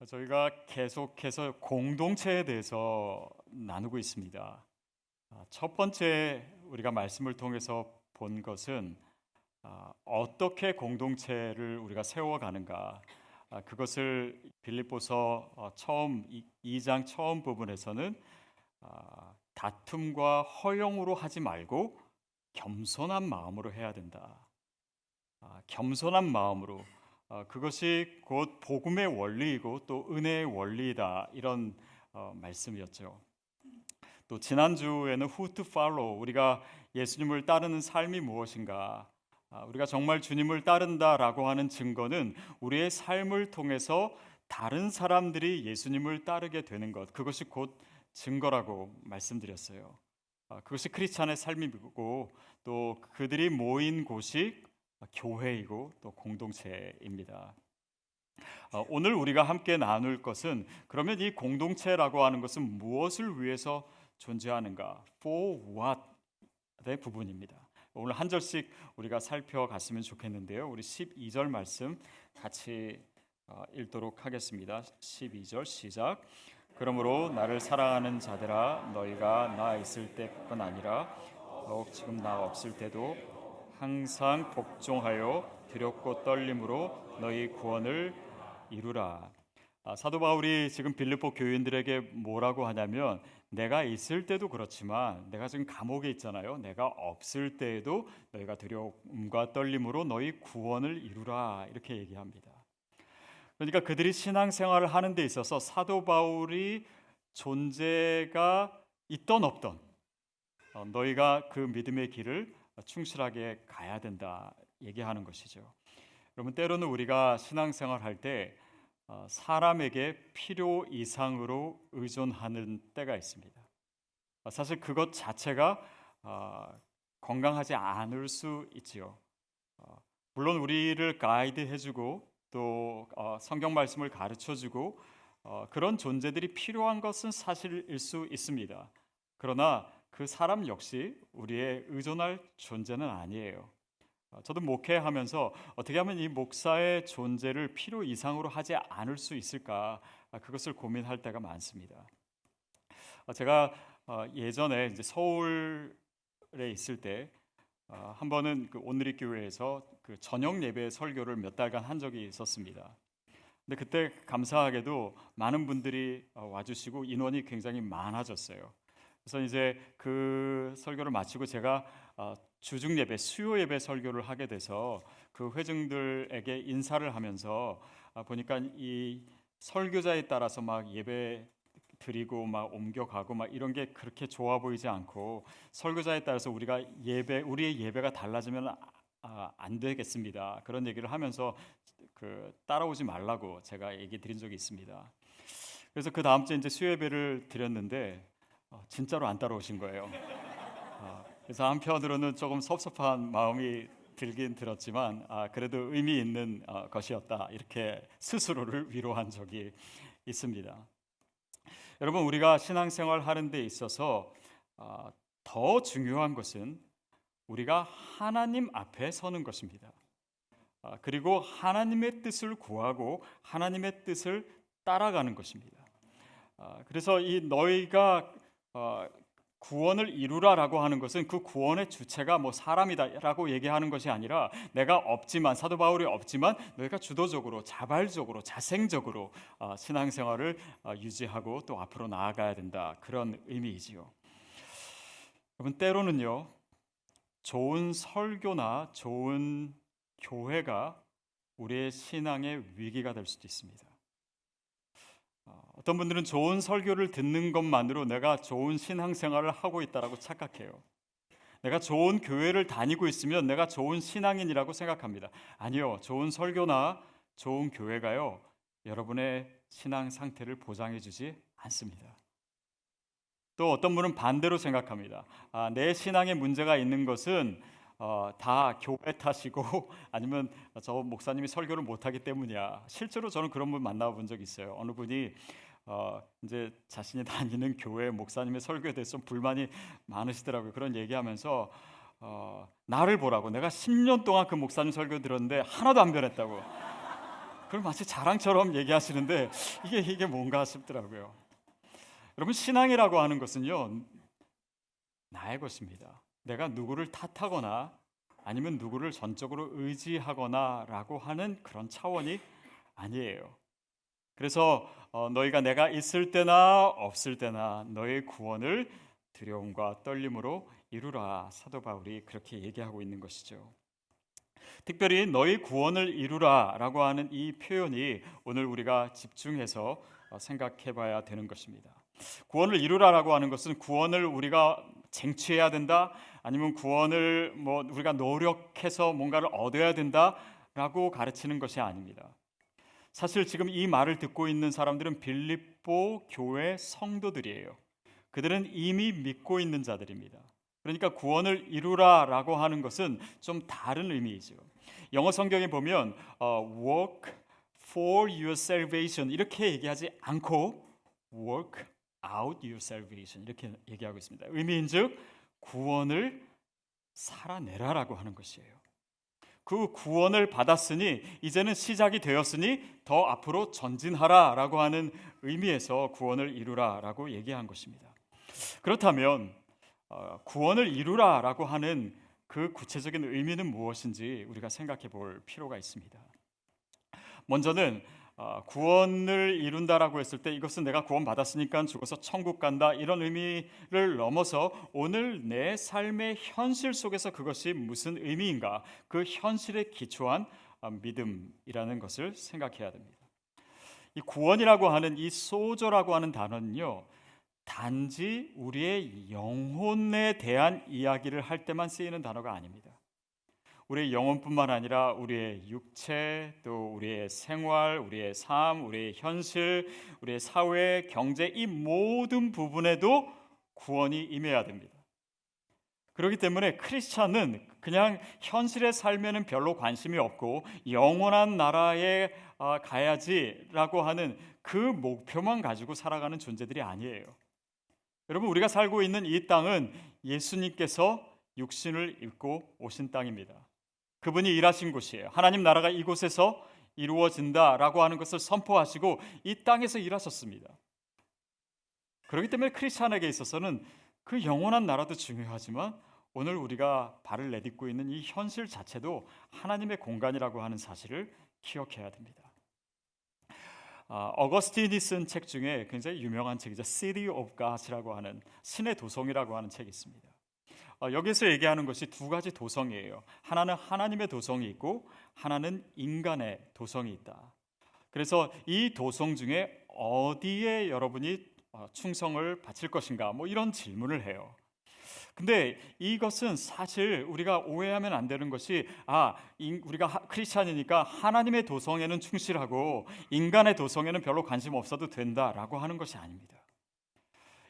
저희가 계속해서 공동체에 대해서 나누고 있습니다. 첫 번째 우리가 말씀을 통해서 본 것은 어떻게 공동체를 우리가 세워가는가, 그것을 빌립보서 처음 2장 처음 부분에서는 다툼과 허용으로 하지 말고 겸손한 마음으로 해야 된다. 겸손한 마음으로, 그것이 곧 복음의 원리이고 또 은혜의 원리이다, 이런 말씀이었죠. 또 지난주에는 Who to follow, 우리가 예수님을 따르는 삶이 무엇인가, 우리가 정말 주님을 따른다라고 하는 증거는 우리의 삶을 통해서 다른 사람들이 예수님을 따르게 되는 것, 그것이 곧 증거라고 말씀드렸어요. 그것이 크리스찬의 삶이고 또 그들이 모인 곳이 교회이고 또 공동체입니다. 오늘 우리가 함께 나눌 것은, 그러면 이 공동체라고 하는 것은 무엇을 위해서 존재하는가? For what의 부분입니다. 오늘 한 절씩 우리가 살펴갔으면 좋겠는데요. 우리 12절 말씀 같이 읽도록 하겠습니다. 12절 시작. 그러므로 나를 사랑하는 자들아, 너희가 나 있을 때뿐 아니라 더욱 지금 나 없을 때도 항상 복종하여 두렵고 떨림으로 너희 구원을 이루라. 사도 바울이 지금 빌립보 교인들에게 뭐라고 하냐면, 내가 있을 때도 그렇지만 내가 지금 감옥에 있잖아요. 내가 없을 때에도 너희가 두려움과 떨림으로 너희 구원을 이루라, 이렇게 얘기합니다. 그러니까 그들이 신앙생활을 하는 데 있어서 사도 바울이 존재가 있던 없던 너희가 그 믿음의 길을 충실하게 가야 된다 얘기하는 것이죠. 여러분, 때로는 우리가 신앙생활 할 때 사람에게 필요 이상으로 의존하는 때가 있습니다. 사실 그것 자체가 건강하지 않을 수 있지요. 물론 우리를 가이드해주고 또 성경 말씀을 가르쳐주고 그런 존재들이 필요한 것은 사실일 수 있습니다. 그러나 그 사람 역시 우리의 의존할 존재는 아니에요. 저도 목회하면서 어떻게 하면 이 목사의 존재를 필요 이상으로 하지 않을 수 있을까, 그것을 고민할 때가 많습니다. 제가 예전에 이제 서울에 있을 때 한 번은 그 온누리 교회에서 그 저녁 예배 설교를 몇 달간 한 적이 있었습니다. 근데 그때 감사하게도 많은 분들이 와주시고 인원이 굉장히 많아졌어요. 그래서 이제 그 설교를 마치고 제가 주중 예배, 수요 예배 설교를 하게 돼서 그 회중들에게 인사를 하면서 보니까 이 설교자에 따라서 막 예배 드리고 막 옮겨가고 막 이런 게 그렇게 좋아 보이지 않고, 설교자에 따라서 우리의 예배가 달라지면 안 되겠습니다. 그런 얘기를 하면서 그 따라오지 말라고 제가 얘기 드린 적이 있습니다. 그래서 그 다음 주에 이제 수요 예배를 드렸는데 진짜로 안 따라오신 거예요. 그래서 한편으로는 조금 섭섭한 마음이 들긴 들었지만 그래도 의미 있는 것이었다, 이렇게 스스로를 위로한 적이 있습니다. 여러분, 우리가 신앙생활 하는 데 있어서 더 중요한 것은 우리가 하나님 앞에 서는 것입니다. 그리고 하나님의 뜻을 구하고 하나님의 뜻을 따라가는 것입니다. 그래서 이 너희가 구원을 이루라라고 하는 것은 그 구원의 주체가 뭐 사람이다라고 얘기하는 것이 아니라, 내가 없지만, 사도 바울이 없지만 너희가 주도적으로 자발적으로 자생적으로 신앙생활을 유지하고 또 앞으로 나아가야 된다, 그런 의미이지요. 여러분, 때로는요, 좋은 설교나 좋은 교회가 우리의 신앙의 위기가 될 수도 있습니다. 어떤 분들은 좋은 설교를 듣는 것만으로 내가 좋은 신앙생활을 하고 있다라고 착각해요. 내가 좋은 교회를 다니고 있으면 내가 좋은 신앙인이라고 생각합니다. 아니요, 좋은 설교나 좋은 교회가요, 여러분의 신앙 상태를 보장해 주지 않습니다. 또 어떤 분은 반대로 생각합니다. 내 신앙에 문제가 있는 것은 다 교회 탓이고 아니면 저 목사님이 설교를 못하기 때문이야. 실제로 저는 그런 분 만나본 적이 있어요. 어느 분이 이제 자신이 다니는 교회 목사님의 설교에 대해서 좀 불만이 많으시더라고요. 그런 얘기하면서 나를 보라고, 내가 10년 동안 그 목사님 설교 들었는데 하나도 안 변했다고. 그걸 마치 자랑처럼 얘기하시는데 이게 뭔가 싶더라고요. 여러분, 신앙이라고 하는 것은요, 나의 것입니다. 내가 누구를 탓하거나 아니면 누구를 전적으로 의지하거나라고 하는 그런 차원이 아니에요. 그래서 너희가 내가 있을 때나 없을 때나 너의 구원을 두려움과 떨림으로 이루라. 사도 바울이 그렇게 얘기하고 있는 것이죠. 특별히 너희 구원을 이루라라고 하는 이 표현이 오늘 우리가 집중해서 생각해 봐야 되는 것입니다. 구원을 이루라라고 하는 것은 구원을 우리가 쟁취해야 된다, 아니면 구원을 우리가 노력해서 뭔가를 얻어야 된다라고 가르치는 것이 아닙니다. 사실 지금 이 말을 듣고 있는 사람들은 빌립보 교회 성도들이에요. 그들은 이미 믿고 있는 자들입니다. 그러니까 구원을 이루라라고 하는 것은 좀 다른 의미이죠. 영어 성경에 보면 work for your salvation 이렇게 얘기하지 않고 work out your salvation 이렇게 얘기하고 있습니다. 의미인즉 구원을 살아내라라고 하는 것이에요. 그 구원을 받았으니 이제는 시작이 되었으니 더 앞으로 전진하라라고 하는 의미에서 구원을 이루라라고 얘기한 것입니다. 그렇다면 구원을 이루라라고 하는 그 구체적인 의미는 무엇인지 우리가 생각해 볼 필요가 있습니다. 먼저는 구원을 이룬다라고 했을 때 이것은 내가 구원받았으니까 죽어서 천국 간다 이런 의미를 넘어서 오늘 내 삶의 현실 속에서 그것이 무슨 의미인가, 그 현실에 기초한 믿음이라는 것을 생각해야 됩니다. 이 구원이라고 하는 이 소조라고 하는 단어는요, 단지 우리의 영혼에 대한 이야기를 할 때만 쓰이는 단어가 아닙니다. 우리의 영혼뿐만 아니라 우리의 육체, 또 우리의 생활, 우리의 삶, 우리의 현실, 우리의 사회, 경제 이 모든 부분에도 구원이 임해야 됩니다. 그렇기 때문에 크리스찬은 그냥 현실의 삶에는 별로 관심이 없고 영원한 나라에 가야지라고 하는 그 목표만 가지고 살아가는 존재들이 아니에요. 여러분, 우리가 살고 있는 이 땅은 예수님께서 육신을 입고 오신 땅입니다. 그분이 일하신 곳이에요. 하나님 나라가 이곳에서 이루어진다라고 하는 것을 선포하시고 이 땅에서 일하셨습니다. 그렇기 때문에 크리스찬에게 있어서는 그 영원한 나라도 중요하지만 오늘 우리가 발을 내딛고 있는 이 현실 자체도 하나님의 공간이라고 하는 사실을 기억해야 됩니다. 어거스틴이 쓴 책 중에 굉장히 유명한 책이죠. City of Gods라고 하는 신의 도성이라고 하는 책이 있습니다. 여기서 얘기하는 것이 두 가지 도성이에요. 하나는 하나님의 도성이 있고 하나는 인간의 도성이 있다. 그래서 이 도성 중에 어디에 여러분이 충성을 바칠 것인가 이런 질문을 해요. 근데 이것은 사실 우리가 오해하면 안 되는 것이 우리가 크리스찬이니까 하나님의 도성에는 충실하고 인간의 도성에는 별로 관심 없어도 된다라고 하는 것이 아닙니다.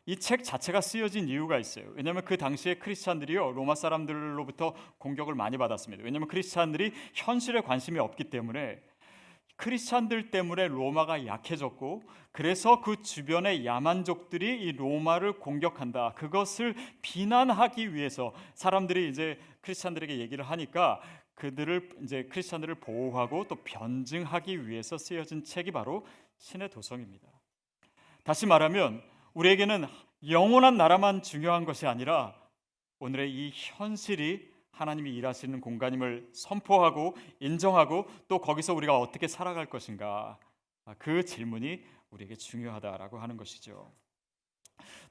이 책 자체가 쓰여진 이유가 있어요. 왜냐하면 그 당시에 크리스찬들이요 로마 사람들로부터 공격을 많이 받았습니다. 왜냐하면 크리스찬들이 현실에 관심이 없기 때문에 크리스찬들 때문에 로마가 약해졌고 그래서 그 주변의 야만족들이 이 로마를 공격한다. 그것을 비난하기 위해서 사람들이 이제 크리스찬들에게 얘기를 하니까 그들을 이제 크리스찬들을 보호하고 또 변증하기 위해서 쓰여진 책이 바로 신의 도성입니다. 다시 말하면 우리에게는 영원한 나라만 중요한 것이 아니라 오늘의 이 현실이 하나님이 일하시는 공간임을 선포하고 인정하고 또 거기서 우리가 어떻게 살아갈 것인가, 그 질문이 우리에게 중요하다라고 하는 것이죠.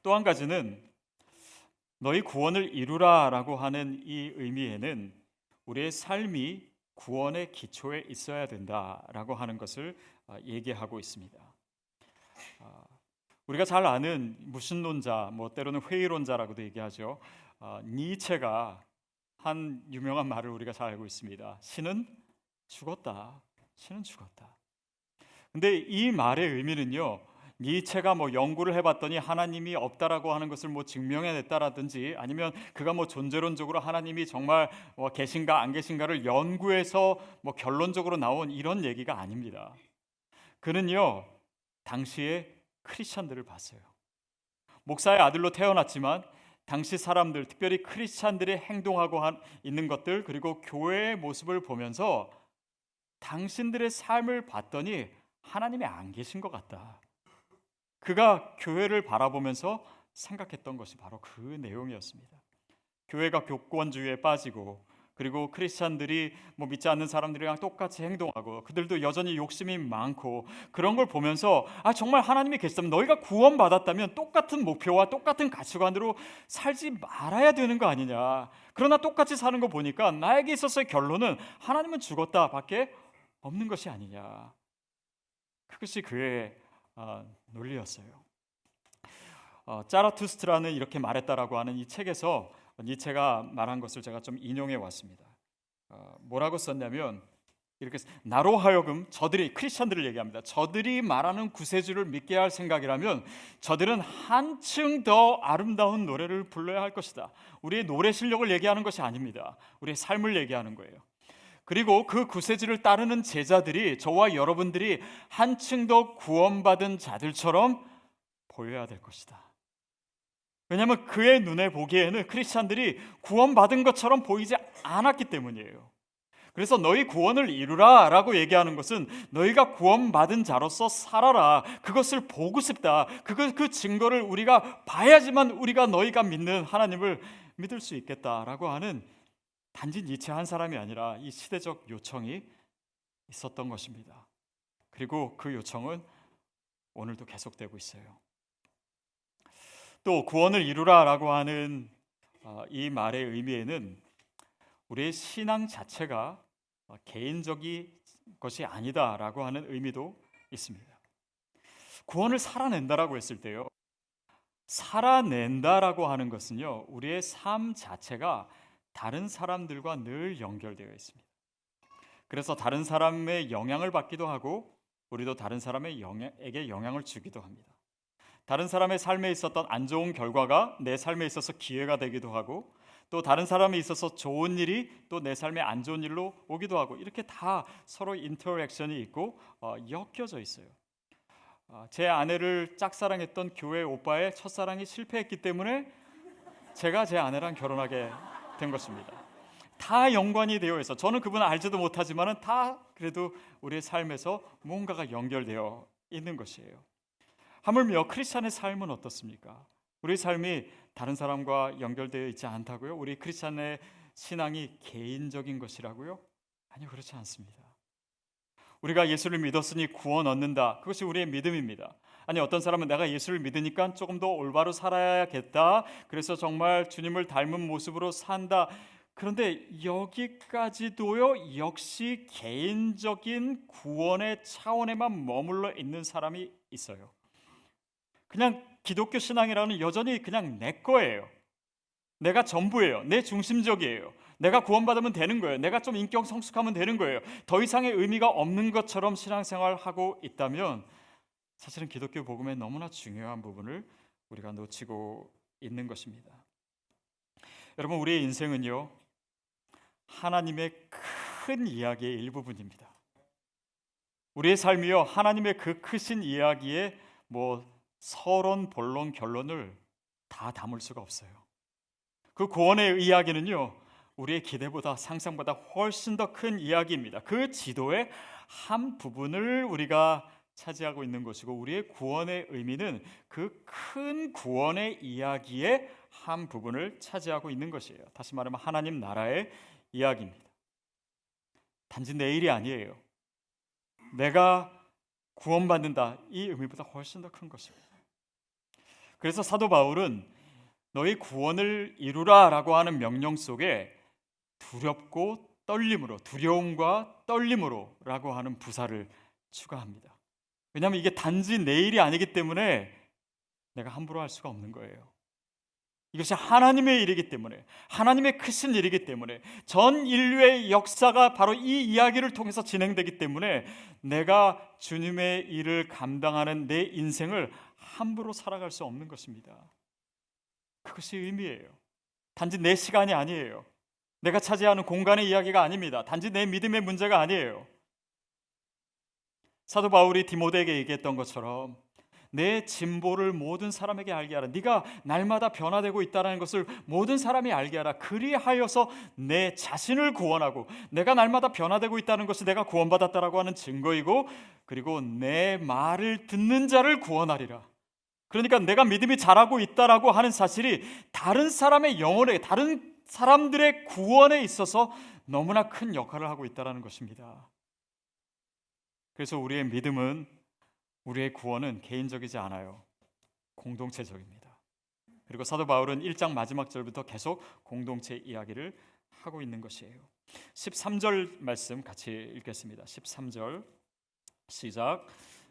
또 한 가지는 너희 구원을 이루라라고 하는 이 의미에는 우리의 삶이 구원의 기초에 있어야 된다라고 하는 것을 얘기하고 있습니다. 우리가 잘 아는 무신론자, 때로는 회의론자라고도 얘기하죠. 니체가 한 유명한 말을 우리가 잘 알고 있습니다. 신은 죽었다. 신은 죽었다. 근데 이 말의 의미는요, 니체가 연구를 해봤더니 하나님이 없다라고 하는 것을 증명해냈다라든지 아니면 그가 존재론적으로 하나님이 정말 계신가 안 계신가를 연구해서 결론적으로 나온 이런 얘기가 아닙니다. 그는요, 당시에 크리스찬들을 봤어요. 목사의 아들로 태어났지만 당시 사람들, 특별히 크리스찬들이 행동하고 있는 것들 그리고 교회의 모습을 보면서 당신들의 삶을 봤더니 하나님이 안 계신 것 같다. 그가 교회를 바라보면서 생각했던 것이 바로 그 내용이었습니다. 교회가 교권주의에 빠지고, 그리고 크리스찬들이 믿지 않는 사람들이랑 똑같이 행동하고, 그들도 여전히 욕심이 많고, 그런 걸 보면서 정말 하나님이 계시다면, 너희가 구원받았다면 똑같은 목표와 똑같은 가치관으로 살지 말아야 되는 거 아니냐. 그러나 똑같이 사는 거 보니까 나에게 있어서의 결론은 하나님은 죽었다 밖에 없는 것이 아니냐. 그것이 그의 논리였어요. 짜라투스트라는 이렇게 말했다라고 하는 이 책에서 니체가 말한 것을 제가 좀 인용해 왔습니다. 뭐라고 썼냐면 이렇게, 나로 하여금 저들이, 크리스천들을 얘기합니다. 저들이 말하는 구세주를 믿게 할 생각이라면 저들은 한층 더 아름다운 노래를 불러야 할 것이다. 우리의 노래 실력을 얘기하는 것이 아닙니다. 우리의 삶을 얘기하는 거예요. 그리고 그 구세주를 따르는 제자들이, 저와 여러분들이 한층 더 구원받은 자들처럼 보여야 될 것이다. 왜냐하면 그의 눈에 보기에는 크리스찬들이 구원받은 것처럼 보이지 않았기 때문이에요. 그래서 너희 구원을 이루라 라고 얘기하는 것은 너희가 구원받은 자로서 살아라, 그것을 보고 싶다, 그 증거를 우리가 봐야지만 우리가 너희가 믿는 하나님을 믿을 수 있겠다라고 하는 단지 니체 한 사람이 아니라 이 시대적 요청이 있었던 것입니다. 그리고 그 요청은 오늘도 계속되고 있어요. 또 구원을 이루라 라고 하는 이 말의 의미에는 우리의 신앙 자체가 개인적인 것이 아니다라고 하는 의미도 있습니다. 구원을 살아낸다라고 했을 때요, 살아낸다라고 하는 것은요, 우리의 삶 자체가 다른 사람들과 늘 연결되어 있습니다. 그래서 다른 사람의 영향을 받기도 하고, 우리도 다른 사람에게 영향을 주기도 합니다. 다른 사람의 삶에 있었던 안 좋은 결과가 내 삶에 있어서 기회가 되기도 하고, 또 다른 사람에 있어서 좋은 일이 또 내 삶에 안 좋은 일로 오기도 하고, 이렇게 다 서로 인터랙션이 있고 엮여져 있어요. 제 아내를 짝사랑했던 교회 오빠의 첫사랑이 실패했기 때문에 제가 제 아내랑 결혼하게 된 것입니다. 다 연관이 되어 있어. 저는 그분을 알지도 못하지만은 다 그래도 우리의 삶에서 뭔가가 연결되어 있는 것이에요. 하물며 크리스찬의 삶은 어떻습니까? 우리 삶이 다른 사람과 연결되어 있지 않다고요? 우리 크리스찬의 신앙이 개인적인 것이라고요? 아니요, 그렇지 않습니다. 우리가 예수를 믿었으니 구원 얻는다, 그것이 우리의 믿음입니다. 아니, 어떤 사람은 내가 예수를 믿으니까 조금 더 올바로 살아야겠다, 그래서 정말 주님을 닮은 모습으로 산다. 그런데 여기까지도요, 역시 개인적인 구원의 차원에만 머물러 있는 사람이 있어요. 그냥 기독교 신앙이라는 여전히 그냥 내 거예요. 내가 전부예요. 내 중심적이에요. 내가 구원받으면 되는 거예요. 내가 좀 인격 성숙하면 되는 거예요. 더 이상의 의미가 없는 것처럼 신앙생활하고 있다면 사실은 기독교 복음의 너무나 중요한 부분을 우리가 놓치고 있는 것입니다. 여러분, 우리의 인생은요, 하나님의 큰 이야기의 일부분입니다. 우리의 삶이요, 하나님의 그 크신 이야기에 서론, 본론, 결론을 다 담을 수가 없어요. 그 구원의 이야기는요, 우리의 기대보다, 상상보다 훨씬 더 큰 이야기입니다. 그 지도의 한 부분을 우리가 차지하고 있는 것이고, 우리의 구원의 의미는 그 큰 구원의 이야기의 한 부분을 차지하고 있는 것이에요. 다시 말하면 하나님 나라의 이야기입니다. 단지 내 일이 아니에요. 내가 구원받는다, 이 의미보다 훨씬 더 큰 것입니다. 그래서 사도 바울은 너희 구원을 이루라 라고 하는 명령 속에 두렵고 떨림으로, 두려움과 떨림으로 라고 하는 부사를 추가합니다. 왜냐하면 이게 단지 내 일이 아니기 때문에 내가 함부로 할 수가 없는 거예요. 이것이 하나님의 일이기 때문에, 하나님의 크신 일이기 때문에, 전 인류의 역사가 바로 이 이야기를 통해서 진행되기 때문에 내가 주님의 일을 감당하는 내 인생을 함부로 살아갈 수 없는 것입니다. 그것이 의미예요. 단지 내 시간이 아니에요. 내가 차지하는 공간의 이야기가 아닙니다. 단지 내 믿음의 문제가 아니에요. 사도 바울이 디모데에게 얘기했던 것처럼 내 진보를 모든 사람에게 알게 하라. 네가 날마다 변화되고 있다는 것을 모든 사람이 알게 하라. 그리하여서 내 자신을 구원하고 내가 날마다 변화되고 있다는 것이 내가 구원받았다라고 하는 증거이고, 그리고 내 말을 듣는 자를 구원하리라. 그러니까 내가 믿음이 자라고 있다라고 하는 사실이 다른 사람의 영혼에, 다른 사람들의 구원에 있어서 너무나 큰 역할을 하고 있다는 것입니다. 그래서 우리의 믿음은, 우리의 구원은 개인적이지 않아요. 공동체적입니다. 그리고 사도 바울은 1장 마지막 절부터 계속 공동체 이야기를 하고 있는 것이에요. 13절 말씀 같이 읽겠습니다. 13절 시작.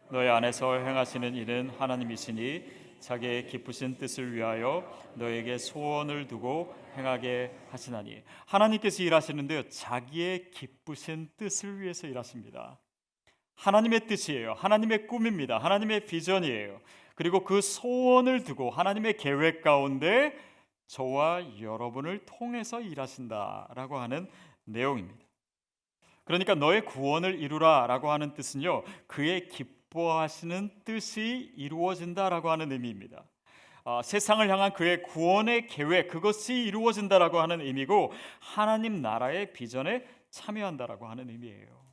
너희 안에서 행하시는 일은 하나님이시니 자기의 기쁘신 뜻을 위하여 너에게 소원을 두고 행하게 하시나니. 하나님께서 일하시는데요, 자기의 기쁘신 뜻을 위해서 일하십니다. 하나님의 뜻이에요. 하나님의 꿈입니다. 하나님의 비전이에요. 그리고 그 소원을 두고 하나님의 계획 가운데 저와 여러분을 통해서 일하신다라고 하는 내용입니다. 그러니까 너의 구원을 이루라라고 하는 뜻은요, 그의 기뻐하시는 뜻이 이루어진다라고 하는 의미입니다. 세상을 향한 그의 구원의 계획, 그것이 이루어진다라고 하는 의미고, 하나님 나라의 비전에 참여한다라고 하는 의미예요.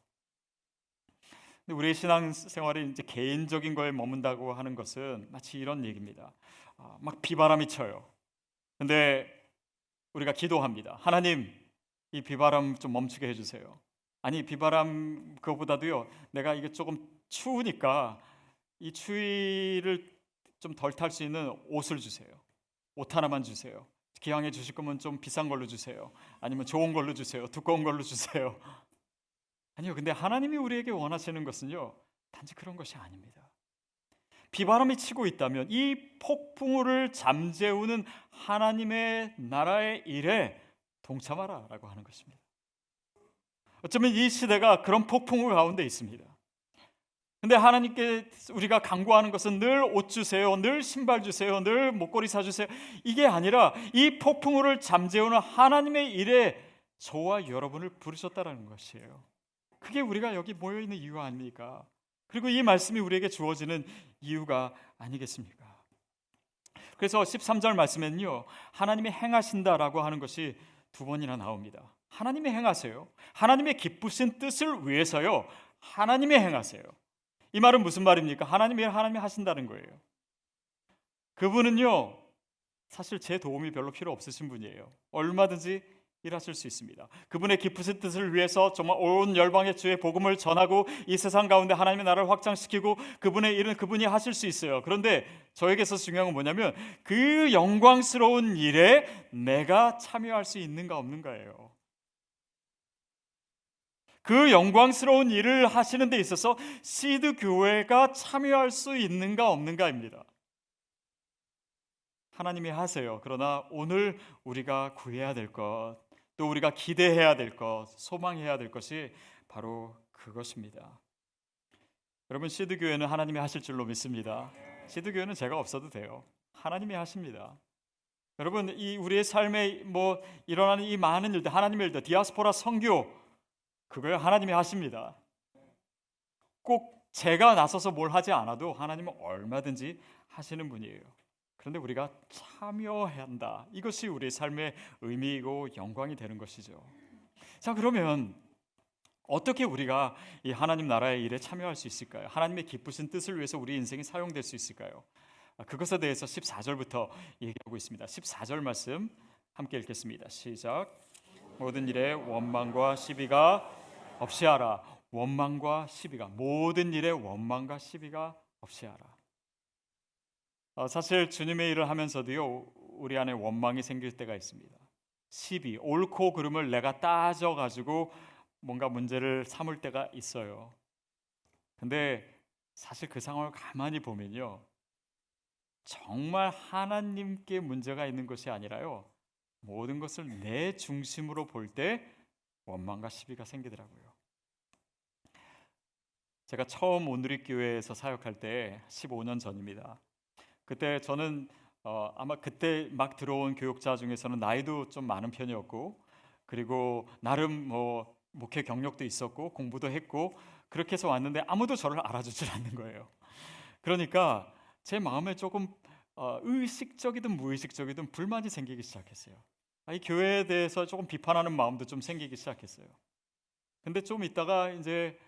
근데 우리의 신앙생활이 이제 개인적인 거에 머문다고 하는 것은 마치 이런 얘기입니다. 막 비바람이 쳐요. 근데 우리가 기도합니다. 하나님, 이 비바람 좀 멈추게 해주세요. 아니, 비바람 그거보다도요, 내가 이게 조금 추우니까 이 추위를 좀 덜 탈 수 있는 옷을 주세요. 옷 하나만 주세요. 기왕에 주실 거면 좀 비싼 걸로 주세요. 아니면 좋은 걸로 주세요. 두꺼운 걸로 주세요. 아니요, 근데 하나님이 우리에게 원하시는 것은요, 단지 그런 것이 아닙니다. 비바람이 치고 있다면 이 폭풍우를 잠재우는 하나님의 나라의 일에 동참하라라고 하는 것입니다. 어쩌면 이 시대가 그런 폭풍우 가운데 있습니다. 근데 하나님께 우리가 간구하는 것은 늘 옷 주세요, 늘 신발 주세요, 늘 목걸이 사주세요, 이게 아니라 이 폭풍우를 잠재우는 하나님의 일에 저와 여러분을 부르셨다라는 것이에요. 그게 우리가 여기 모여있는 이유 아닙니까? 그리고 이 말씀이 우리에게 주어지는 이유가 아니겠습니까? 그래서 13절 말씀에는요, 하나님이 행하신다라고 하는 것이 두 번이나 나옵니다. 하나님이 행하세요. 하나님의 기쁘신 뜻을 위해서요, 하나님이 행하세요. 이 말은 무슨 말입니까? 하나님이 하신다는 거예요. 그분은요, 사실 제 도움이 별로 필요 없으신 분이에요. 얼마든지 일하실 수 있습니다. 그분의 기쁘신 뜻을 위해서 정말 온 열방의 주의 복음을 전하고 이 세상 가운데 하나님의 나라를 확장시키고 그분의 일은 그분이 하실 수 있어요. 그런데 저에게서 중요한 건 뭐냐면 그 영광스러운 일에 내가 참여할 수 있는가 없는가예요. 그 영광스러운 일을 하시는 데 있어서 시드 교회가 참여할 수 있는가 없는가입니다. 하나님이 하세요. 그러나 오늘 우리가 구해야 될 것, 또 우리가 기대해야 될 것, 소망해야 될 것이 바로 그것입니다. 여러분, 시드 교회는 하나님이 하실 줄로 믿습니다. 시드 교회는 제가 없어도 돼요. 하나님이 하십니다. 여러분, 이 우리의 삶에 일어나는 이 많은 일들, 하나님의 일들, 디아스포라 선교, 그거요, 하나님이 하십니다. 꼭 제가 나서서 뭘 하지 않아도 하나님은 얼마든지 하시는 분이에요. 그런데 우리가 참여해야 한다. 이것이 우리의 삶의 의미이고 영광이 되는 것이죠. 자, 그러면 어떻게 우리가 이 하나님 나라의 일에 참여할 수 있을까요? 하나님의 기쁘신 뜻을 위해서 우리 인생이 사용될 수 있을까요? 그것에 대해서 14절부터 얘기하고 있습니다. 14절 말씀 함께 읽겠습니다. 시작. 모든 일에 원망과 시비가 없이 하라. 원망과 시비가, 모든 일에 원망과 시비가 없이 하라. 사실 주님의 일을 하면서도요, 우리 안에 원망이 생길 때가 있습니다. 시비, 옳고 그름을 내가 따져가지고 뭔가 문제를 삼을 때가 있어요. 근데 사실 그 상황을 가만히 보면요, 정말 하나님께 문제가 있는 것이 아니라요, 모든 것을 내 중심으로 볼 때 원망과 시비가 생기더라고요. 제가 처음 온누리교회에서 사역할 때 15년 전입니다. 그때 저는 아마 그때 막 들어온 교육자 중에서는 나이도 좀 많은 편이었고, 그리고 나름 목회 경력도 있었고 공부도 했고 그렇게 해서 왔는데 아무도 저를 알아주질 않는 거예요. 그러니까 제 마음에 조금 의식적이든 무의식적이든 불만이 생기기 시작했어요. 이 교회에 대해서 조금 비판하는 마음도 좀 생기기 시작했어요. 근데 좀 있다가 이제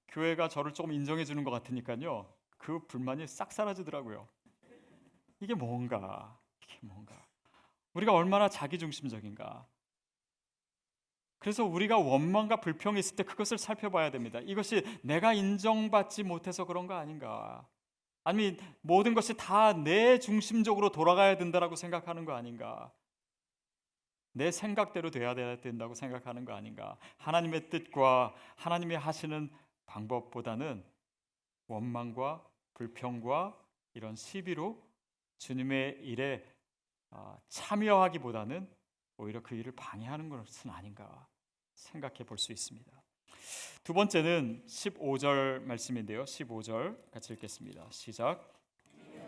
교회가 저를 조금 인정해 주는 것 같으니까요. 그 불만이 싹 사라지더라고요. 이게 뭔가? 이게 뭔가? 우리가 얼마나 자기중심적인가? 그래서 우리가 원망과 불평이 있을 때 그것을 살펴봐야 됩니다. 이것이 내가 인정받지 못해서 그런 거 아닌가? 아니면 모든 것이 다 내 중심적으로 돌아가야 된다라고 생각하는 거 아닌가? 내 생각대로 돼야 된다고 생각하는 거 아닌가? 하나님의 뜻과 하나님이 하시는 방법보다는 원망과 불평과 이런 시비로 주님의 일에 참여하기보다는 오히려 그 일을 방해하는 것은 아닌가 생각해 볼 수 있습니다. 두 번째는 15절 말씀인데요. 15절 같이 읽겠습니다. 시작.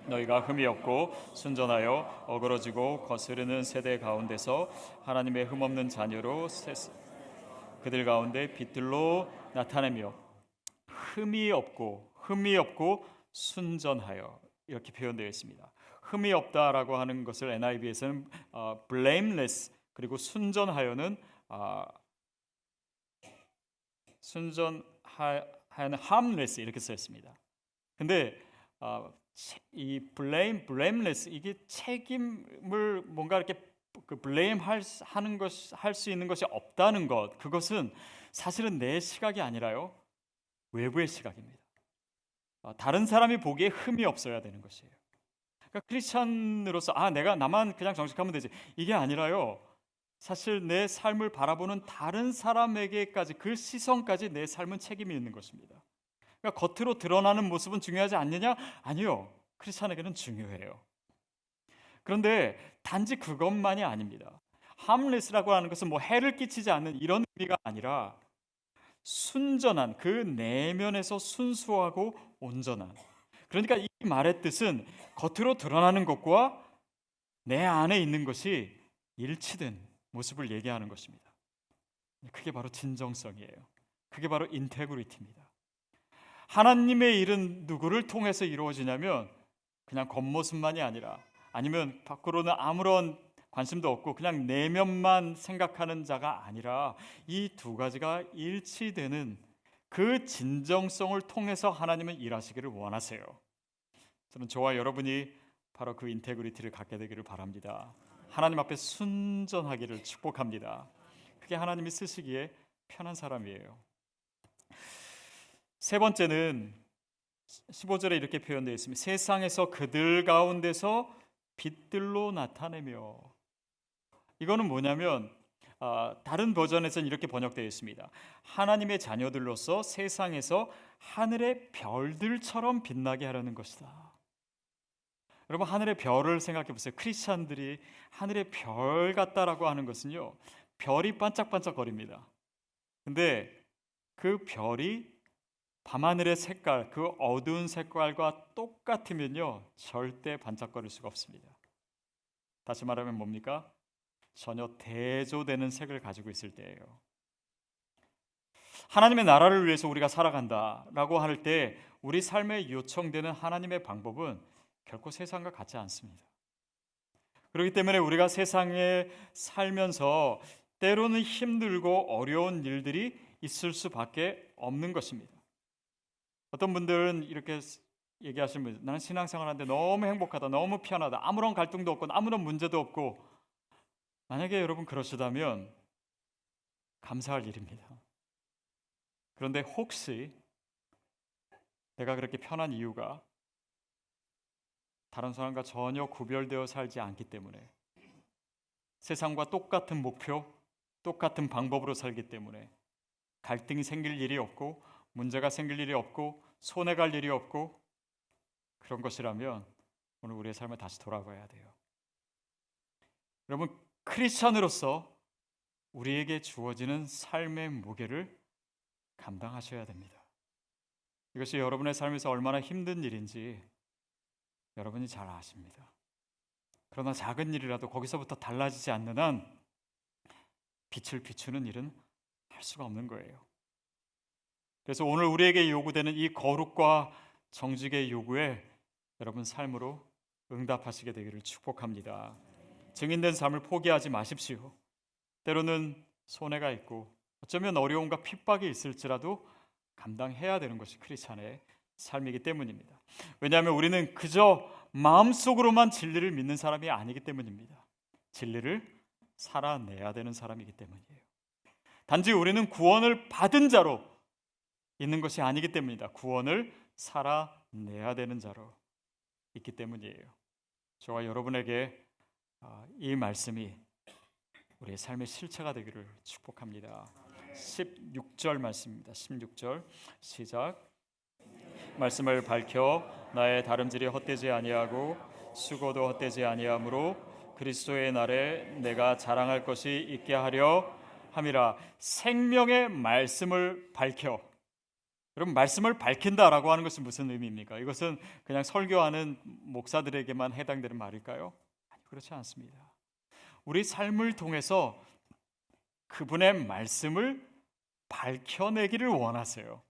너희가 흠이 없고 순전하여 어그러지고 거스르는 세대 가운데서 하나님의 흠없는 자녀로 그들 가운데 빛들로 나타내며 흠이 없고 순전하여 이렇게 표현되어 있습니다. 흠이 없다라고 하는 것을 NIV에서는 blameless 그리고 순전하여는 harmless 이렇게 쓰였습니다. 근데 이 blameless 이게 책임을 뭔가 이렇게 blame 하는 것 할 수 있는 것이 없다는 것 그것은 사실은 내 시각이 아니라요 외부의 시각입니다. 다른 사람이 보기에 흠이 없어야 되는 것이에요. 그러니까 크리스천으로서 내가 나만 그냥 정직하면 되지 이게 아니라요. 사실 내 삶을 바라보는 다른 사람에게까지 그 시선까지 내 삶은 책임이 있는 것입니다. 그러니까 겉으로 드러나는 모습은 중요하지 않느냐? 아니요. 크리스천에게는 중요해요. 그런데 단지 그것만이 아닙니다. harmless라고 하는 것은 해를 끼치지 않는 이런 의미가 아니라 순전한 그 내면에서 순수하고 온전한. 그러니까 이 말의 뜻은 겉으로 드러나는 것과 내 안에 있는 것이 일치된 모습을 얘기하는 것입니다. 그게 바로 진정성이에요. 그게 바로 인테그리티입니다. 하나님의 일은 누구를 통해서 이루어지냐면 그냥 겉모습만이 아니라 아니면 밖으로는 아무런 관심도 없고 그냥 내면만 생각하는 자가 아니라 이 두 가지가 일치되는 그 진정성을 통해서 하나님은 일하시기를 원하세요. 저는 저와 여러분이 바로 그 인테그리티를 갖게 되기를 바랍니다. 하나님 앞에 순전하기를 축복합니다. 그게 하나님이 쓰시기에 편한 사람이에요. 세 번째는 15절에 이렇게 표현되어 있습니다. 세상에서 그들 가운데서 빛들로 나타내며. 이거는 뭐냐면 다른 버전에서는 이렇게 번역되어 있습니다. 하나님의 자녀들로서 세상에서 하늘의 별들처럼 빛나게 하려는 것이다. 여러분 하늘의 별을 생각해 보세요. 크리스찬들이 하늘의 별 같다라고 하는 것은요. 별이 반짝반짝거립니다. 근데 그 별이 밤하늘의 색깔, 그 어두운 색깔과 똑같으면요. 절대 반짝거릴 수가 없습니다. 다시 말하면 뭡니까? 전혀 대조되는 색을 가지고 있을 때예요. 하나님의 나라를 위해서 우리가 살아간다라고 할 때 우리 삶에 요청되는 하나님의 방법은 결코 세상과 같지 않습니다. 그렇기 때문에 우리가 세상에 살면서 때로는 힘들고 어려운 일들이 있을 수밖에 없는 것입니다. 어떤 분들은 이렇게 얘기하시는 분들, 나는 신앙생활하는데 너무 행복하다, 너무 편하다, 아무런 갈등도 없고 아무런 문제도 없고. 만약에 여러분 그러시다면 감사할 일입니다. 그런데 혹시 내가 그렇게 편한 이유가 다른 사람과 전혀 구별되어 살지 않기 때문에, 세상과 똑같은 목표, 똑같은 방법으로 살기 때문에 갈등이 생길 일이 없고 문제가 생길 일이 없고 손해갈 일이 없고 그런 것이라면 오늘 우리의 삶에 다시 돌아가야 돼요. 여러분 크리스천으로서 우리에게 주어지는 삶의 무게를 감당하셔야 됩니다. 이것이 여러분의 삶에서 얼마나 힘든 일인지 여러분이 잘 아십니다. 그러나 작은 일이라도 거기서부터 달라지지 않는 한 빛을 비추는 일은 할 수가 없는 거예요. 그래서 오늘 우리에게 요구되는 이 거룩과 정직의 요구에 여러분 삶으로 응답하시게 되기를 축복합니다. 증인된 삶을 포기하지 마십시오. 때로는 손해가 있고 어쩌면 어려움과 핍박이 있을지라도 감당해야 되는 것이 크리스찬의 삶이기 때문입니다. 왜냐하면 우리는 그저 마음속으로만 진리를 믿는 사람이 아니기 때문입니다. 진리를 살아내야 되는 사람이기 때문이에요. 단지 우리는 구원을 받은 자로 있는 것이 아니기 때문이다. 구원을 살아내야 되는 자로 있기 때문이에요. 저와 여러분에게 이 말씀이 우리의 삶의 실체가 되기를 축복합니다. 16절 말씀입니다. 16절 시작. 말씀을 밝혀 나의 다름질이 헛되지 아니하고 수고도 헛되지 아니하므로 그리스도의 날에 내가 자랑할 것이 있게 하려 함이라. 생명의 말씀을 밝혀. 여러분, 말씀을 밝힌다라고 하는 것은 무슨 의미입니까? 이것은 그냥 설교하는 목사들에게만 해당되는 말일까요? 아니, 그렇지 않습니다. 우리 삶을 통해서 그분의 말씀을 밝혀내기를 원하세요.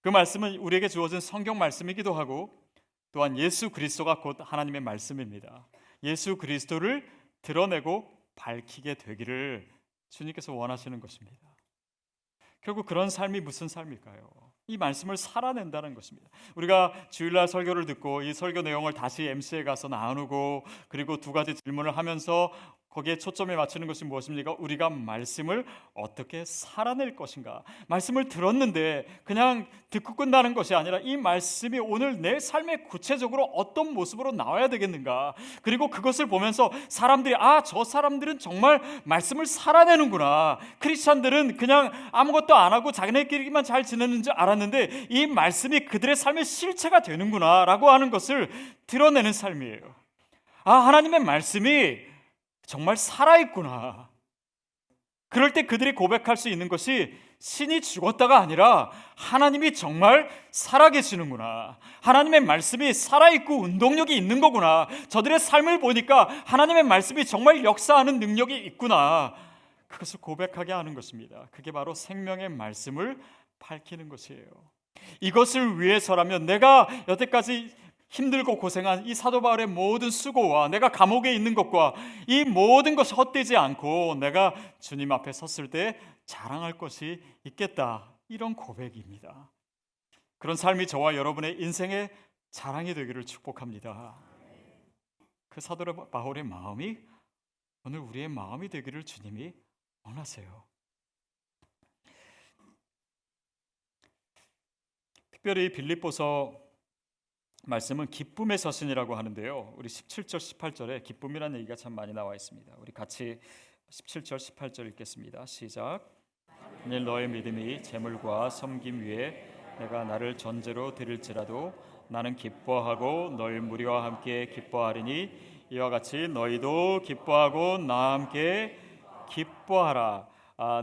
그 말씀은 우리에게 주어진 성경 말씀이기도 하고 또한 예수 그리스도가 곧 하나님의 말씀입니다. 예수 그리스도를 드러내고 밝히게 되기를 주님께서 원하시는 것입니다. 결국 그런 삶이 무슨 삶일까요? 이 말씀을 살아낸다는 것입니다. 우리가 주일날 설교를 듣고 이 설교 내용을 다시 MC에 가서 나누고 그리고 두 가지 질문을 하면서 거기에 초점에 맞추는 것이 무엇입니까? 우리가 말씀을 어떻게 살아낼 것인가? 말씀을 들었는데 그냥 듣고 끝나는 것이 아니라 이 말씀이 오늘 내 삶에 구체적으로 어떤 모습으로 나와야 되겠는가? 그리고 그것을 보면서 사람들이 저 사람들은 정말 말씀을 살아내는구나. 크리스찬들은 그냥 아무것도 안 하고 자기네끼리만 잘 지내는 줄 알았는데 이 말씀이 그들의 삶의 실체가 되는구나 라고 하는 것을 드러내는 삶이에요. 하나님의 말씀이 정말 살아있구나. 그럴 때 그들이 고백할 수 있는 것이 신이 죽었다가 아니라 하나님이 정말 살아계시는구나. 하나님의 말씀이 살아있고 운동력이 있는 거구나. 저들의 삶을 보니까 하나님의 말씀이 정말 역사하는 능력이 있구나. 그것을 고백하게 하는 것입니다. 그게 바로 생명의 말씀을 밝히는 것이에요. 이것을 위해서라면 내가 여태까지 힘들고 고생한 이 사도 바울의 모든 수고와 내가 감옥에 있는 것과 이 모든 것이 헛되지 않고 내가 주님 앞에 섰을 때 자랑할 것이 있겠다. 이런 고백입니다. 그런 삶이 저와 여러분의 인생의 자랑이 되기를 축복합니다. 그 사도 바울의 마음이 오늘 우리의 마음이 되기를 주님이 원하세요. 특별히 빌립보서 말씀은 기쁨의 서신이라고 하는데요. 우리 17절 18절에 기쁨이라는 얘기가 참 많이 나와 있습니다. 우리 같이 17절 18절 읽겠습니다. 시작. 만일 너의 믿음이 재물과 섬김 위에 내가 나를 전제로 드릴지라도 나는 기뻐하고 너희 무리와 함께 기뻐하리니 이와 같이 너희도 기뻐하고 나와 함께 기뻐하라.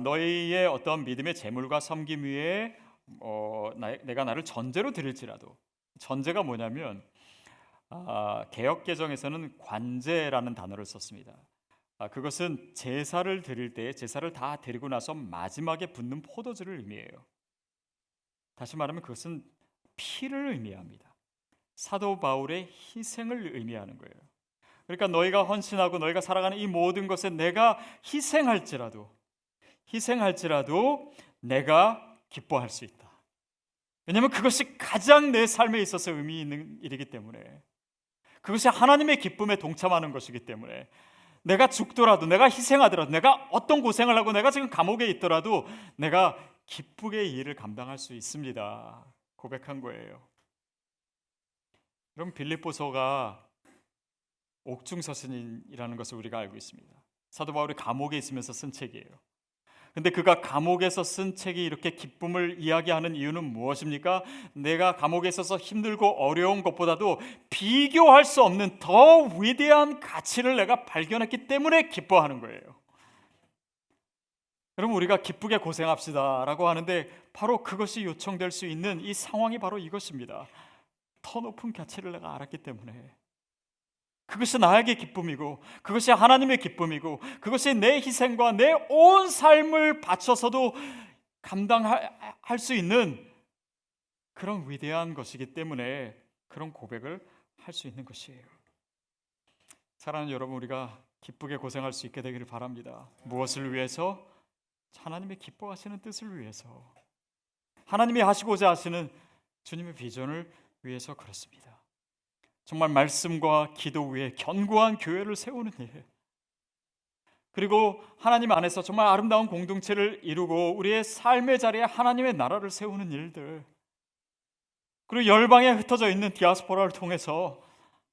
너희의 어떤 믿음의 재물과 섬김 위에 내가 나를 전제로 드릴지라도. 전제가 뭐냐면 개역개정에서는 관제라는 단어를 썼습니다. 그것은 제사를 드릴 때 제사를 다 드리고 나서 마지막에 붓는 포도주를 의미해요. 다시 말하면 그것은 피를 의미합니다. 사도 바울의 희생을 의미하는 거예요. 그러니까 너희가 헌신하고 너희가 살아가는 이 모든 것에 내가 희생할지라도 내가 기뻐할 수 있다. 왜냐하면 그것이 가장 내 삶에 있어서 의미 있는 일이기 때문에, 그것이 하나님의 기쁨에 동참하는 것이기 때문에, 내가 죽더라도 내가 희생하더라도 내가 어떤 고생을 하고 내가 지금 감옥에 있더라도 내가 기쁘게 이 일을 감당할 수 있습니다. 고백한 거예요. 그럼 빌립보서가 옥중서신이라는 것을 우리가 알고 있습니다. 사도 바울이 감옥에 있으면서 쓴 책이에요. 근데 그가 감옥에서 쓴 책이 이렇게 기쁨을 이야기하는 이유는 무엇입니까? 내가 감옥에 있어서 힘들고 어려운 것보다도 비교할 수 없는 더 위대한 가치를 내가 발견했기 때문에 기뻐하는 거예요. 여러분, 우리가 기쁘게 고생합시다 라고 하는데 바로 그것이 요청될 수 있는 이 상황이 바로 이것입니다. 더 높은 가치를 내가 알았기 때문에, 그것이 나에게 기쁨이고 그것이 하나님의 기쁨이고 그것이 내 희생과 내 온 삶을 바쳐서도 감당할 수 있는 그런 위대한 것이기 때문에 그런 고백을 할 수 있는 것이에요. 사랑하는 여러분, 우리가 기쁘게 고생할 수 있게 되기를 바랍니다. 무엇을 위해서? 하나님의 기뻐하시는 뜻을 위해서, 하나님이 하시고자 하시는 주님의 비전을 위해서 그렇습니다. 정말 말씀과 기도 위에 견고한 교회를 세우는 일, 그리고 하나님 안에서 정말 아름다운 공동체를 이루고 우리의 삶의 자리에 하나님의 나라를 세우는 일들, 그리고 열방에 흩어져 있는 디아스포라를 통해서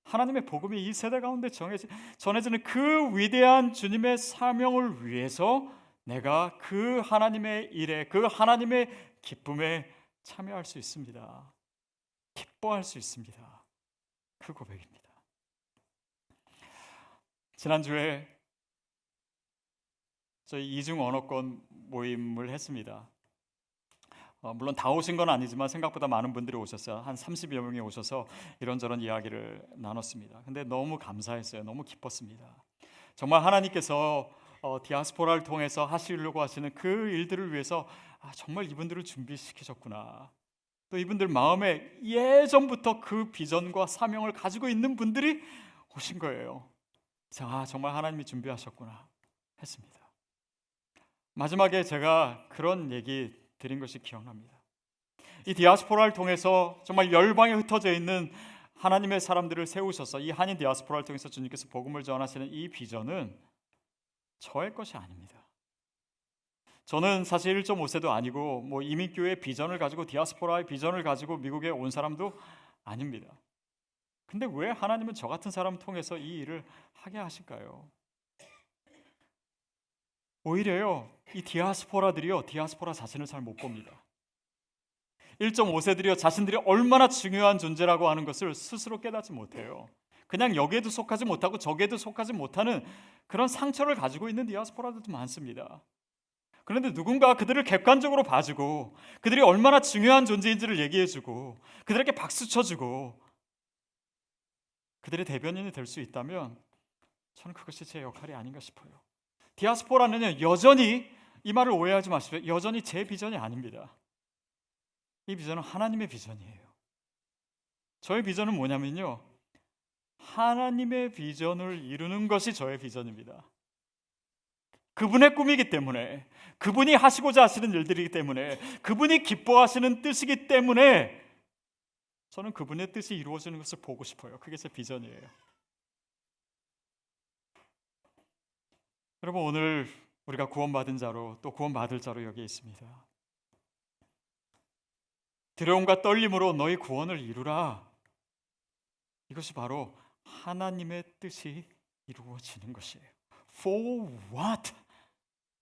하나님의 복음이 이 세대 가운데 전해지는 그 위대한 주님의 사명을 위해서 내가 그 하나님의 일에, 그 하나님의 기쁨에 참여할 수 있습니다. 기뻐할 수 있습니다. 그 고백입니다. 지난주에 저희 이중 언어권 모임을 했습니다. 물론 다 오신 건 아니지만 생각보다 많은 분들이 오셨어요. 한 30여 명이 오셔서 이런저런 이야기를 나눴습니다. 근데 너무 감사했어요. 너무 기뻤습니다. 정말 하나님께서 디아스포라를 통해서 하시려고 하시는 그 일들을 위해서 정말 이분들을 준비시키셨구나. 또 이분들 마음에 예전부터 그 비전과 사명을 가지고 있는 분들이 오신 거예요. 그래서 정말 하나님이 준비하셨구나 했습니다. 마지막에 제가 그런 얘기 드린 것이 기억납니다. 이 디아스포라를 통해서 정말 열방에 흩어져 있는 하나님의 사람들을 세우셔서 이 한인 디아스포라를 통해서 주님께서 복음을 전하시는 이 비전은 저의 것이 아닙니다. 저는 사실 1.5세도 아니고 이민교회의 비전을 가지고 디아스포라의 비전을 가지고 미국에 온 사람도 아닙니다. 근데 왜 하나님은 저 같은 사람을 통해서 이 일을 하게 하실까요? 오히려요, 이 디아스포라들이요, 디아스포라 자신을 잘 못 봅니다. 1.5세들이요, 자신들이 얼마나 중요한 존재라고 하는 것을 스스로 깨닫지 못해요. 그냥 여기에도 속하지 못하고 저기에도 속하지 못하는 그런 상처를 가지고 있는 디아스포라들도 많습니다. 그런데 누군가 그들을 객관적으로 봐주고 그들이 얼마나 중요한 존재인지를 얘기해주고 그들에게 박수 쳐주고 그들의 대변인이 될 수 있다면 저는 그것이 제 역할이 아닌가 싶어요. 디아스포라는요, 여전히, 이 말을 오해하지 마십시오. 여전히 제 비전이 아닙니다. 이 비전은 하나님의 비전이에요. 저의 비전은 뭐냐면요, 하나님의 비전을 이루는 것이 저의 비전입니다. 그분의 꿈이기 때문에, 그분이 하시고자 하시는 일들이기 때문에, 그분이 기뻐하시는 뜻이기 때문에 저는 그분의 뜻이 이루어지는 것을 보고 싶어요. 그게 제 비전이에요. 여러분, 오늘 우리가 구원받은 자로, 또 구원받을 자로 여기 있습니다. 두려움과 떨림으로 너희 구원을 이루라. 이것이 바로 하나님의 뜻이 이루어지는 것이에요. For what?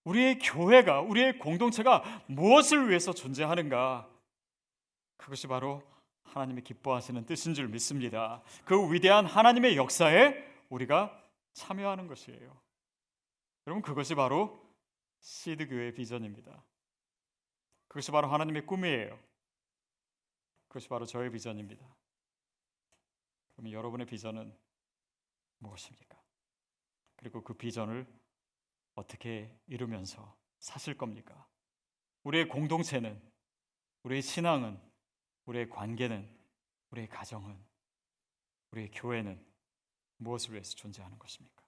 우리의 교회가, 우리의 공동체가 무엇을 위해서 존재하는가? 그것이 바로 하나님이 기뻐하시는 뜻인 줄 믿습니다. 그 위대한 하나님의 역사에 우리가 참여하는 것이에요. 여러분, 그것이 바로 시드교회의 비전입니다. 그것이 바로 하나님의 꿈이에요. 그것이 바로 저의 비전입니다. 그럼 여러분의 비전은 무엇입니까? 그리고 그 비전을 어떻게 이루면서 사실 겁니까? 우리의 공동체는, 우리의 신앙은, 우리의 관계는, 우리의 가정은, 우리의 교회는 무엇을 위해서 존재하는 것입니까?